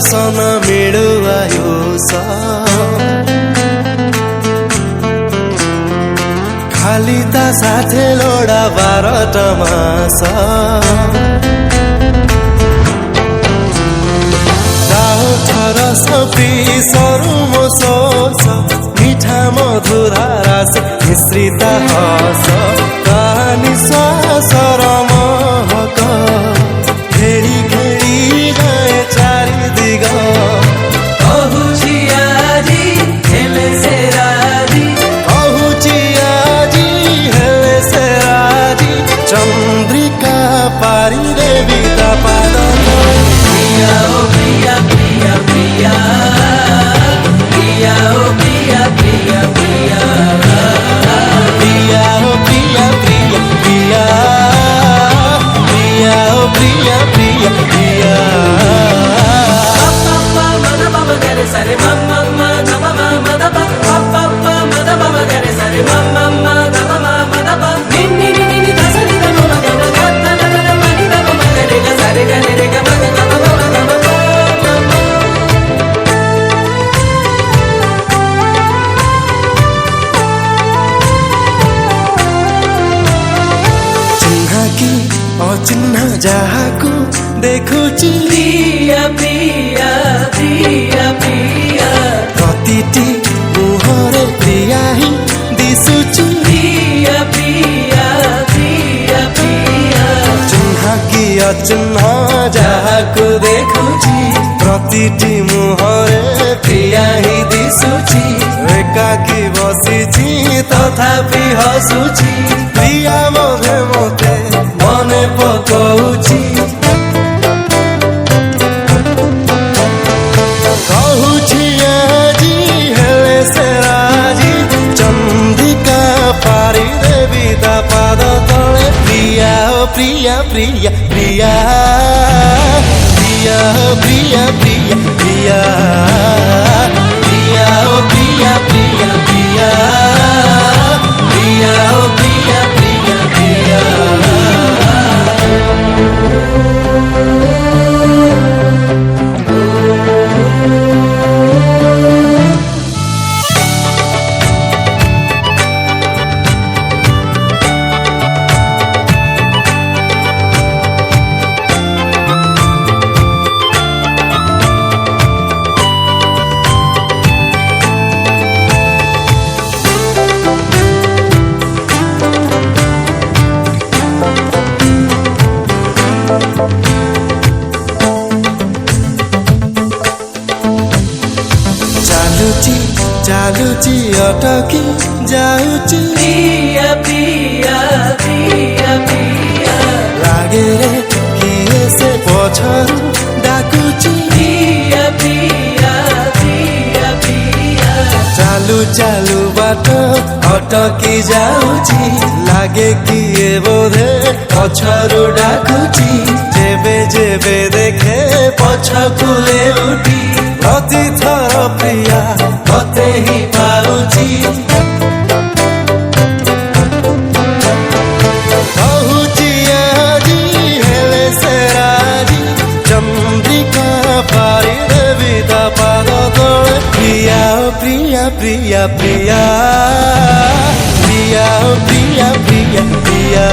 सन मिळुवायो खाली ता साथे लोडा 12 मास दाहो थर सपी सरु मोसोस मिठा मधुरा रस मिश्रित हस कहानी श्वासर महक खेली खेली गए चारिदिग कहुची आजी हेले से राजी कहुची आजी हेले से राजी चंद्रिका पारी देवी ता पाद प्रिया ओ प्रिया प्रिया प्रिया प्रिया ओ प्रिया प्रिया प्रिया प्रिया ओ प्रिया प्रिया प्रिया प्रिया ओ प्रिया प्रिया प्रिया Sare mama mama mama mama da ba pa mama da ba gare sare mama mama da ba mama da ba ni ni ni ni da sare da mama da ba da da da da ma ni da ba gare ga sare ga re ga ma ga ba ba da ba चिन्हा की अचिन्हा जाहाकू देखुची प्रिया प्रिया प्रिया प्रिया प्रतिटी मुहरे प्रिया ही दिसुची प्रिया प्रिया प्रिया प्रिया चिन्हा की अचिन्हा जाहाकू देखुची प्रतिटी मुहरे प्रिया ही दिसुची एकाकी बसिची तथापि हसुची प्रिया मधे मते मने पकौची कहुची आजी हेले से राजी चंद्रिका पारी देवी ता पाद तले प्रिया ओ प्रिया प्रिया प्रिया प्रिया ओ प्रिया प्रिया प्रिया प्रिया ओ प्रिया प्रिया प्रिया प्रिया ओ प्रिया प्रिया प्रिया चालुची अटकी जाउची प्रिया प्रिया प्रिया प्रिया लागे रे किए से पछरु डाकुची प्रिया प्रिया प्रिया प्रिया चालू चालू बाट अटकी जाउची लागे किए बोधे पछरु डाकुची जेबे जेबे देखे पछकुले उठी प्रति थर प्रिया मते ही पाउची कहुची आजी हेले से राजी चंद्रिका पारी देवी ता पाद तले प्रिया ओ प्रिया प्रिया प्रिया प्रिया ओ प्रिया प्रिया प्रिया